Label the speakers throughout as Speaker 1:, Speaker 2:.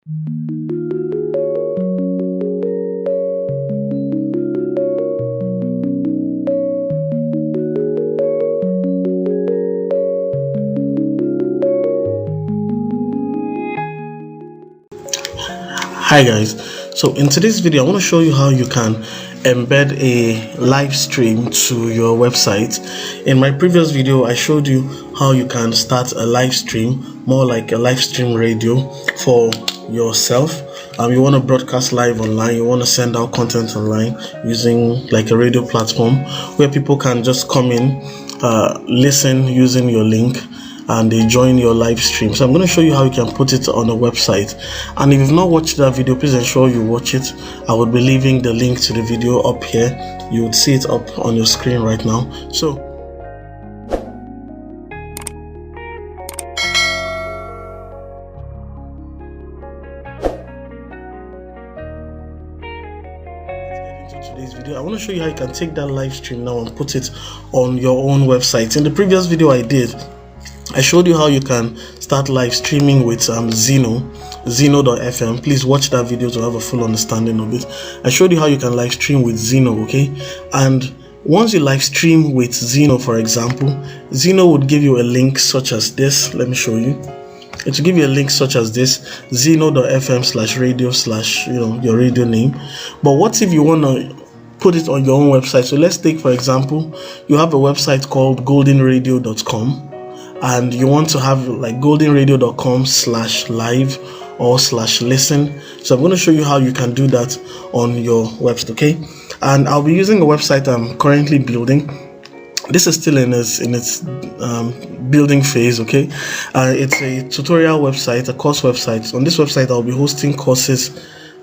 Speaker 1: Hi guys, so in today's video I want to show you how you can embed a live stream to your website. In my previous video I showed you how you can start a live stream, more like a live stream radio for yourself. You want to broadcast live online, you want to send out content online using like a radio platform where people can just come in, listen using your link, and they join your live stream. So I'm going to show you how you can put it on a website. And if you've not watched that video, please ensure you watch it. I will be leaving the link to the video up here. You would see it up on your screen right now. So today's video I want to show you how you can take that live stream now and put it on your own website. In the previous video I showed you how you can start live streaming with Zeno.fm. Please watch that video to have a full understanding of it. I showed you how you can live stream with Zeno, okay? And once you live stream with Zeno, for example, Zeno would give you a link such as this. Let me show you. It will give you a link such as this, zeno.fm/radio/ your radio name. But what if you want to put it on your own website? So let's take, for example, you have a website called goldenradio.com. and you want to have like goldenradio.com/live or /listen. So I'm going to show you how you can do that on your website, okay? And I'll be using a website I'm currently building. This is still in its building phase, okay? It's a tutorial website, a course website. On this website I'll be hosting courses,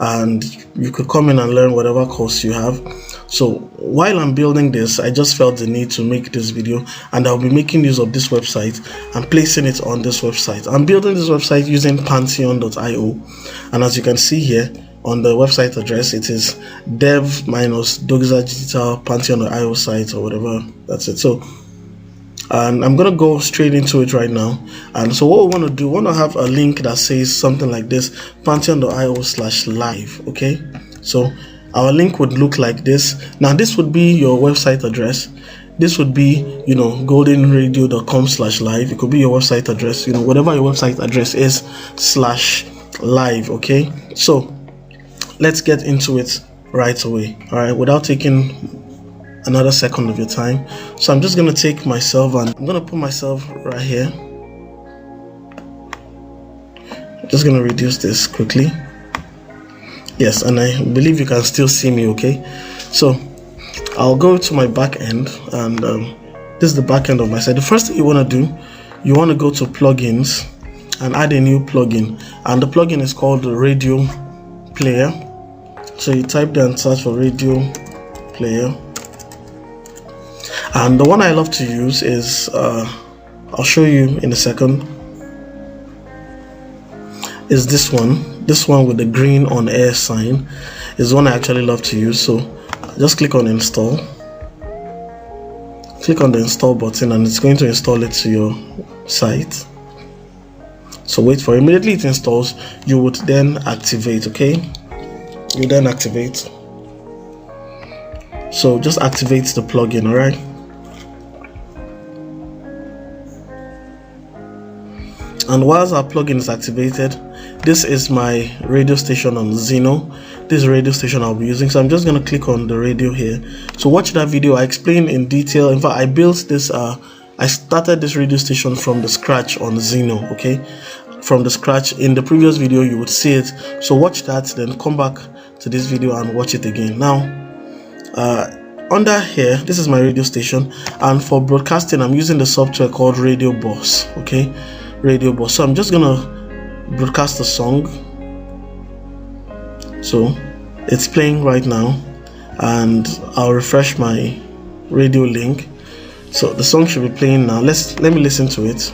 Speaker 1: and you could come in and learn whatever course you have. So while I'm building this, I just felt the need to make this video, and I'll be making use of this website and placing it on this website. I'm building this website using pantheon.io, and as you can see here on the website address, it is dev-dogza digital pantheon.io site or whatever. That's it. So and I'm gonna go straight into it right now. And so what we want to do, we want to have a link that says something like this, pantheon.io/live, okay? So our link would look like this. Now this would be your website address. This would be, goldenradio.com/live. It could be your website address, whatever your website address is /live, okay? So let's get into it right away, all right, without taking another second of your time. So I'm just going to take myself and I'm going to put myself right here. I'm just going to reduce this quickly. Yes, and I believe you can still see me, okay? So I'll go to my back end, and this is the back end of my site. The first thing you want to do, you want to go to plugins and add a new plugin, and the plugin is called the Radio Player. So you type there and search for Radio Player. And the one I love to use is, I'll show you in a second, is this one. This one with the green on air sign is one I actually love to use. So just click on install. Click on the install button and it's going to install it to your site. So wait for it. Immediately it installs, you would then activate, okay? You then activate. So just activate the plugin, alright? And whilst our plugin is activated, this is my radio station on Zeno. This radio station I'll be using. So I'm just going to click on the radio here. So watch that video. I explained in detail. In fact, I built this, I started this radio station from the scratch on Zeno, okay? From the scratch. In the previous video, you would see it. So watch that, then come back to this video and watch it again. Now, under here, this is my radio station. And for broadcasting, I'm using the software called Radio Boss, okay? Radio Boss. So I'm just gonna broadcast a song. So it's playing right now, and I'll refresh my radio link. So the song should be playing now. Let me listen to it.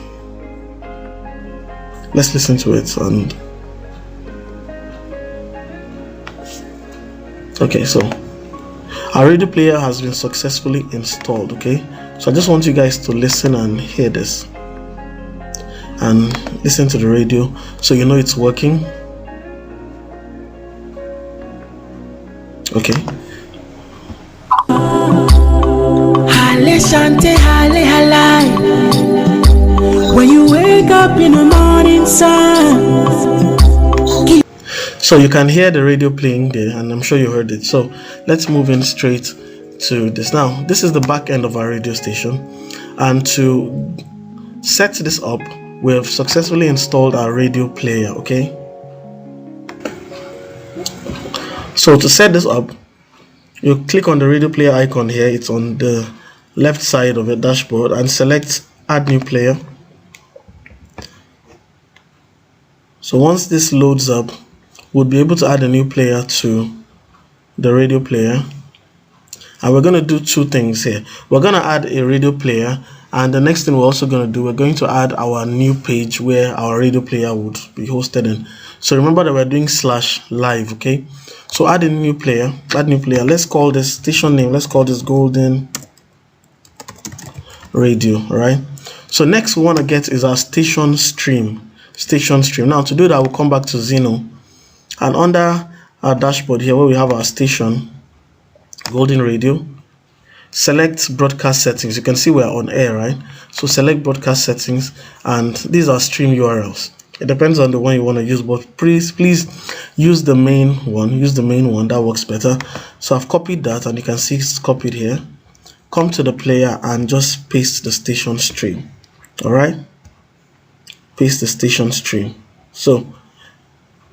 Speaker 1: Let's listen to it. And okay, so our radio player has been successfully installed, okay? So I just want you guys to listen and hear this. And listen to the radio so you know it's working. Okay.
Speaker 2: When you wake up in the morning sun.
Speaker 1: So you can hear the radio playing there, and I'm sure you heard it. So let's move in straight to this. Now, this is the back end of our radio station, and to set this up, we have successfully installed our radio player. Okay. So to set this up, you click on the radio player icon here. It's on the left side of your dashboard, and select add new player. So once this loads up, we'll be able to add a new player to the radio player. And we're going to do two things here. We're going to add a radio player, and the next thing we're also going to do, we're going to add our new page where our radio player would be hosted in. So remember that we're doing /live, okay? So add a new player, Let's call this station name, let's call this Golden Radio, all right? So next we want to get is our station stream. Now to do that, we'll come back to Zeno, and under our dashboard here where we have our station, Golden Radio, select broadcast settings. You can see we're on air, right? So select broadcast settings, and these are stream URLs. It depends on the one you want to use, but please use the main one. That works better. So I've copied that, and you can see it's copied here. Come to the player and just paste the station stream. All right, paste the station stream. So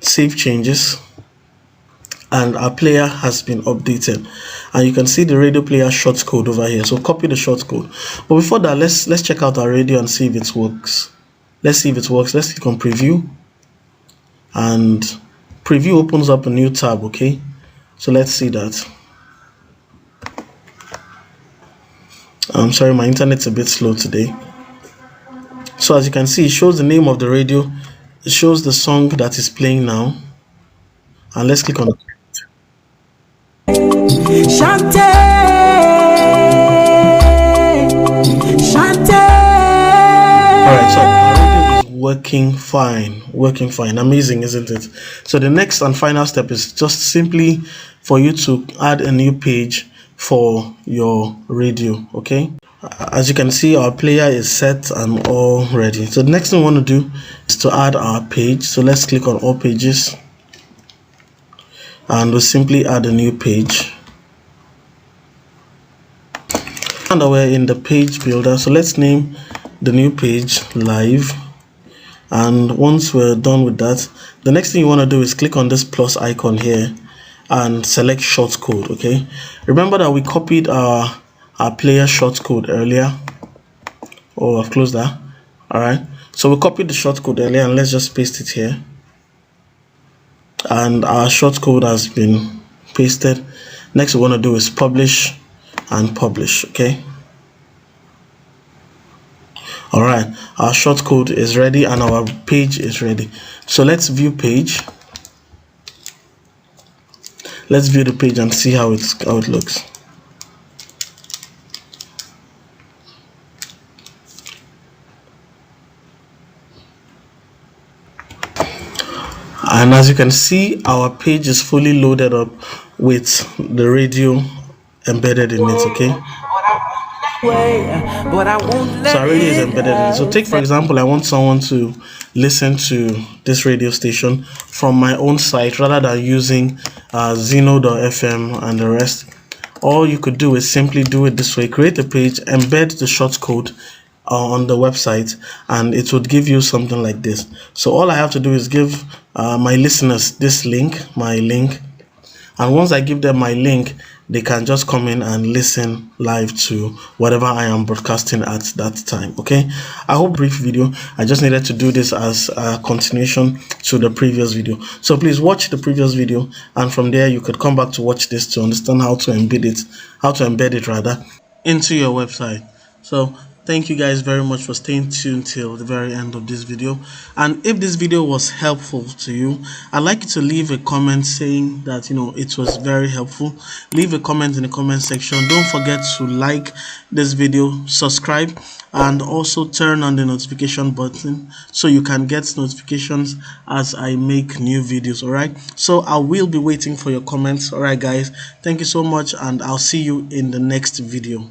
Speaker 1: save changes, and our player has been updated, and you can see the radio player short code over here. So copy the short code, but before that, let's check out our radio and see if it works. Let's click on preview, and preview opens up a new tab. Okay, so let's see that. I'm sorry, my internet's a bit slow today. So as you can see, it shows the name of the radio, it shows the song that is playing now, and let's click on it. Alright, so our radio is working fine. Amazing, isn't it? So the next and final step is just simply for you to add a new page for your radio. Okay, as you can see, our player is set and all ready. So the next thing we want to do is to add our page. So let's click on all pages, and we'll simply add a new page. And we're in the page builder, so let's name the new page live. And once we're done with that, the next thing you want to do is click on this plus icon here and select short code. Okay, remember that we copied our player short code earlier. Oh, I've closed that. All right, so we copied the short code earlier, and let's just paste it here, and our short code has been pasted. Next we want to do is publish and publish. Okay, all right, our short code is ready and our page is ready. So let's view page. Let's view the page and see how it looks. And as you can see, our page is fully loaded up with the radio embedded in it. Okay, so our radio is embedded in it. So take for example, I want someone to listen to this radio station from my own site rather than using Zeno.fm and the rest. All you could do is simply do it this way: create a page, embed the short code on the website, and it would give you something like this. So all I have to do is give my listeners this link, my link, and once I give them my link, they can just come in and listen live to whatever I am broadcasting at that time. Okay, I hope brief video. I just needed to do this as a continuation to the previous video. So please watch the previous video, and from there you could come back to watch this to understand how to embed it rather into your website. So Thank you guys very much for staying tuned till the very end of this video. And if this video was helpful to you, I'd like you to leave a comment saying that it was very helpful. Leave a comment in the comment section. Don't forget to like this video, subscribe, and also turn on the notification button so you can get notifications as I make new videos. All right, so I will be waiting for your comments. All right guys, thank you so much, and I'll see you in the next video.